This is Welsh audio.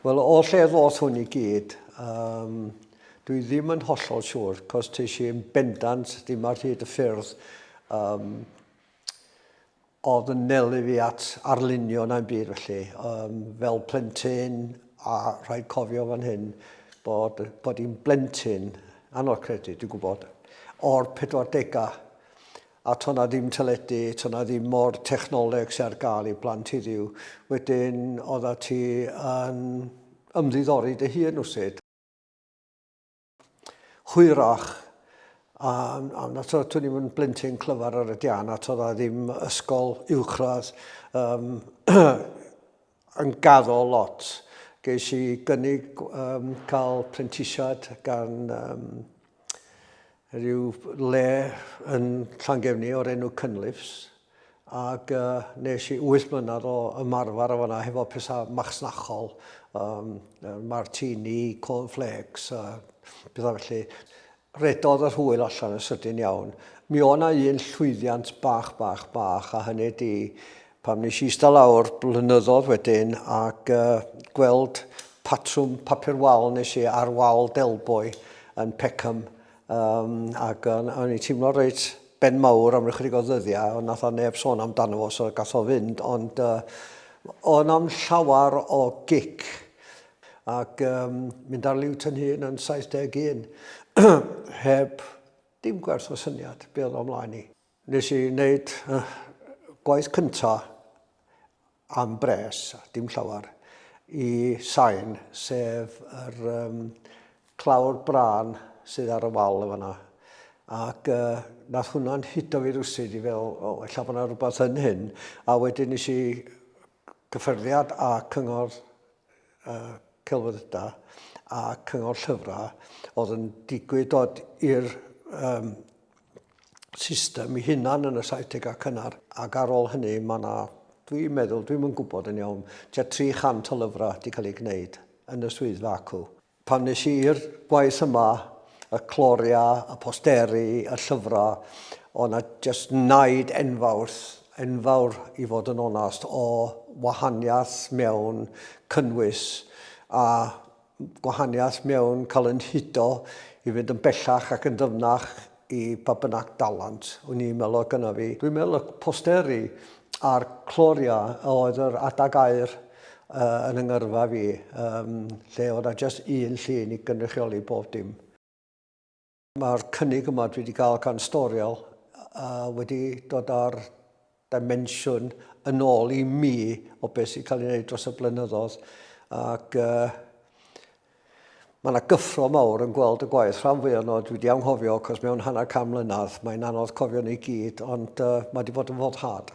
Wel, o lle ddoth hwn I gyd, dwi ddim yn hollol siŵr, cos ti eisiau bendant ddim ar hyd y ffyrdd oedd yn nelu fi at arlunio na'n byd felly. Fel plentyn, a rhaid cofio fan hyn, bod hi'n blentyn, anodd credu, dwi'n gwybod, o'r 40au. A tona ddim teledu, tona ddim mor technoleg sy'n ar gael I blant heddiw. Wedyn, oedda ti yn ymddiddori dy hun wsyd. Hwyrach, a dwi'n ddim yn blentyn clyfar ar y dian, a toedda ddim ysgol uwchradd yn gaddo lot. Ges I gynnig cael prentisiad gan rhyw le yn Llangefni o'r enw Cynlifs, ac nes I 8 mlynedd o ymarfer o fanna hefo pesau machnachol, martini, cornflakes, bydda felly. Redodd yr hwyl allan yn sydyn iawn. Mi o'na un llwyddiant bach, a hynny di pam nes I ista lawr blynyddoedd wedyn ac gweld patrwm papur wal nes I ar wal Delboi yn Peckham. Ac o'n I teimlo reit ben mawr am ychydig o ddyddiau, ond nath o neb sôn amdano fo, so gath o fynd, ond o'n am llawar o gic. Ac mynd ar liw yn hun yn 71, heb dim gwerth o syniad be oedd o mlaen I. Nes I wneud gwaith cynta am bres, dim llawar, I sain, sef yr clawr bran sydd ar y wal y fanna. Ac nath hwnna'n hudo fi rwsyd I fel, ella bod yna rhywbeth yn hyn. A wedyn nes I gyffyrddiad a cyngor celfyddyda a cyngor llyfrau oedd yn digwydd dod i'r system I hunan yn y 70au cynnar. Ac ar ôl hynny, dwi'n meddwl, dwi'n yn gwybod yn iawn, tua 300 o lyfrau wedi cael ei gwneud yn y swyddfa acw. Pan nes i'r gwaith yma, y cloria, y posteri, y llyfrau, o'na just naid enfawr I fod yn onast, o wahaniaeth mewn cynnwys a gwahaniaeth mewn cael yn hudo I fynd yn bellach ac yn dyfnach I ba bynnag dalant. O'n i'n meddwl o gyna fi. Dwi'n meddwl y posteri a'r cloria oedd yr adag air yn yngyrfa fi, lle oedd just un llun I gynrychioli bob dim. Mae'r cynnig yma dwi wedi cael gan storiol wedi dod ar dimensiwn yn ôl I mi o beth sy'n cael ei wneud dros y blynyddoedd. Ac mae yna gyffro mawr yn gweld y gwaith. Rhan fwyaf nhw dwi wedi anghofio, cos mewn hanner can mlynedd, mae'n anodd cofio nhw I gyd, ond mae wedi bod yn foddhad.